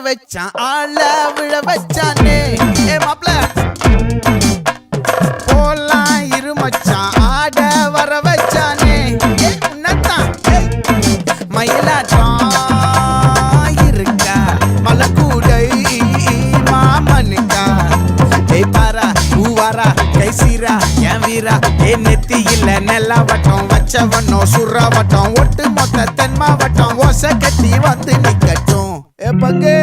வச்சான் ஆள விழ வச்சானே ஏ மாப்ள போலாம் இரு மச்சான் ஆட வர வச்சானே உன்னத்தான் மயிலாட்டம் இருக்கா மலக்கூடை மாமனுக்கா ஏய் பாரா பூவாரா கைசீரா என் வீரா ஏ நெத்தி இல்ல நெல்லா வட்டம் வச்சவனோ சுறா வட்டம் ஒட்டு மொத்த தென் மாவட்டம் ஓசை கட்டி வந்து நிக்கட்டும் ஏ பங்கே